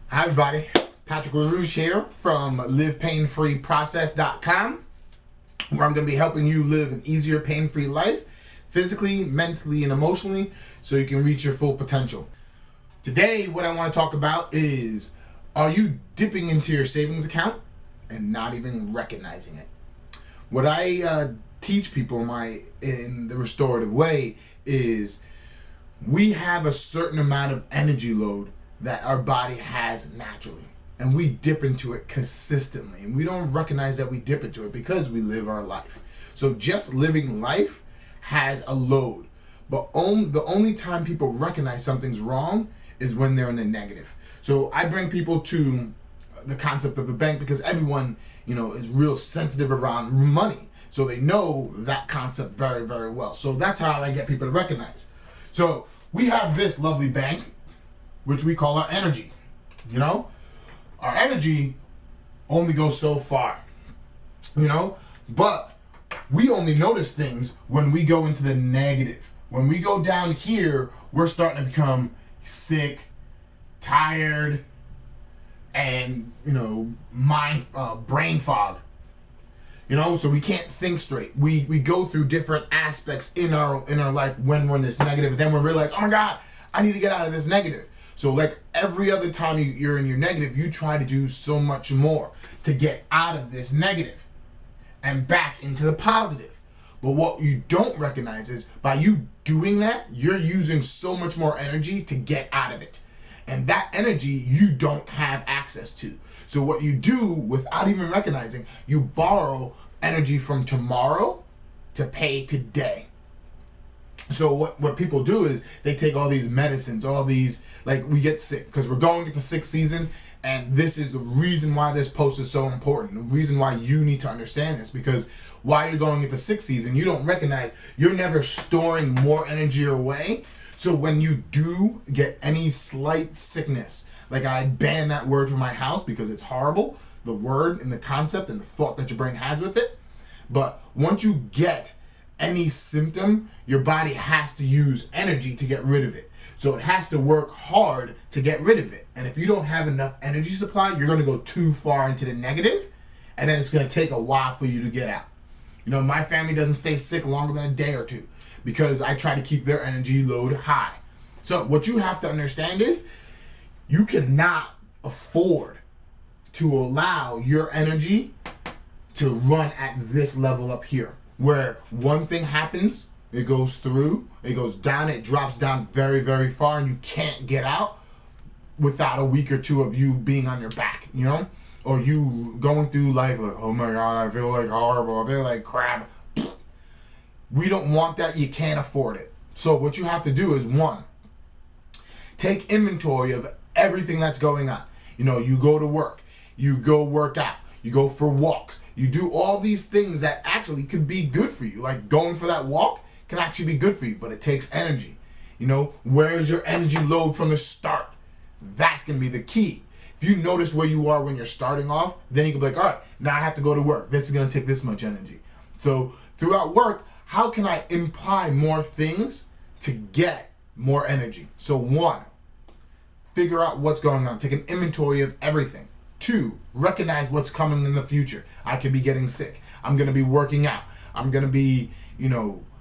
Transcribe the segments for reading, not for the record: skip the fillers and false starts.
Hi everybody, Patrick Lerouge here from livepainfreeprocess.com, where I'm going to be helping you live an easier pain-free life, physically, mentally, and emotionally, so you can reach your full potential. Today, what I want to talk about is, are you dipping into your savings account and not even recognizing it? What I teach people in the restorative way is, we have a certain amount of energy load that our body has naturally, and we dip into it consistently, and we don't recognize that we dip into it because we live our life. So just living life has a load, but the only time people recognize something's wrong is when they're in the negative. So I bring people to the concept of the bank because everyone, is real sensitive around money, so they know that concept very, very well. So that's how I get people to recognize. So we have this lovely bank, which we call our energy. Our energy only goes so far, but we only notice things when we go into the negative. When we go down here, we're starting to become sick, tired, and brain fog. So we can't think straight. We go through different aspects in our life when we're in this negative, and then we realize, oh my God, I need to get out of this negative. So like every other time you're in your negative, you try to do so much more to get out of this negative and back into the positive. But what you don't recognize is, by you doing that, you're using so much more energy to get out of it. And that energy you don't have access to. So what you do without even recognizing, you borrow energy from tomorrow to pay today. So what people do is they take all these medicines, all these, like, we get sick because we're going into sick season, and this is the reason why this post is so important. The reason why you need to understand this, because while you're going into sick season, you don't recognize you're never storing more energy away. So when you do get any slight sickness, like, I ban that word from my house because it's horrible, the word and the concept and the thought that your brain has with it. But once you get any symptom, your body has to use energy to get rid of it. So it has to work hard to get rid of it. And if you don't have enough energy supply, you're going to go too far into the negative, and then it's going to take a while for you to get out. My family doesn't stay sick longer than a day or two because I try to keep their energy load high. So what you have to understand is, you cannot afford to allow your energy to run at this level up here, where one thing happens, it goes through, it goes down, it drops down very, very far, and you can't get out without a week or two of you being on your back, or you going through life like, oh my God, I feel like horrible, I feel like crap. We don't want that. You can't afford it. So what you have to do is, one, take inventory of everything that's going on. You go to work, you go work out, you go for walks, you do all these things that actually could be good for you. Like going for that walk can actually be good for you, but it takes energy. Where is your energy load from the start? That's going to be the key. If you notice where you are when you're starting off, then you can be like, all right, now I have to go to work. This is going to take this much energy. So throughout work, how can I imply more things to get more energy? So one, figure out what's going on. Take an inventory of everything. Two, recognize what's coming in the future. I could be getting sick. I'm going to be working out. I'm going to be,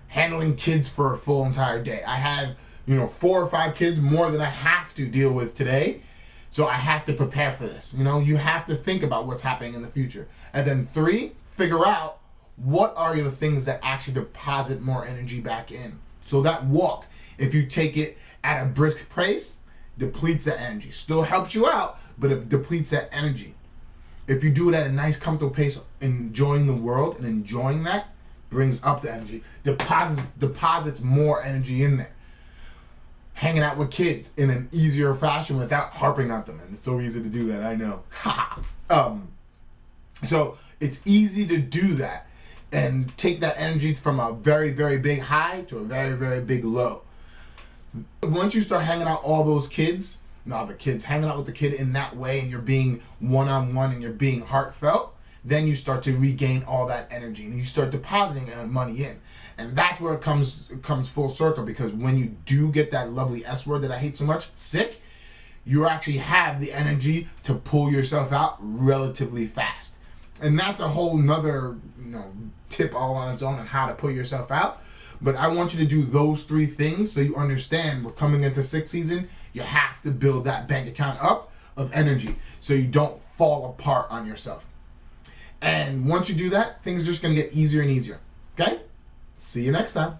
handling kids for a full entire day. I have, 4 or 5 kids more than I have to deal with today. So I have to prepare for this. You have to think about what's happening in the future. And then 3, figure out what are the things that actually deposit more energy back in. So that walk, if you take it at a brisk pace, depletes that energy. Still helps you out, but it depletes that energy. If you do it at a nice, comfortable pace, enjoying the world and enjoying that, brings up the energy, deposits more energy in there. Hanging out with kids in an easier fashion without harping on them, and it's so easy to do that, I know. So it's easy to do that and take that energy from a very, very big high to a very, very big low. Once you start hanging out all those kids, hanging out with the kid in that way, and you're being one-on-one and you're being heartfelt, then you start to regain all that energy and you start depositing money in. And that's where it comes full circle, because when you do get that lovely S word that I hate so much, sick, you actually have the energy to pull yourself out relatively fast. And that's a whole nother, tip all on its own on how to pull yourself out. But I want you to do those 3 things so you understand we're coming into sick season. You have to build that bank account up of energy so you don't fall apart on yourself. And once you do that, things are just going to get easier and easier. Okay? See you next time.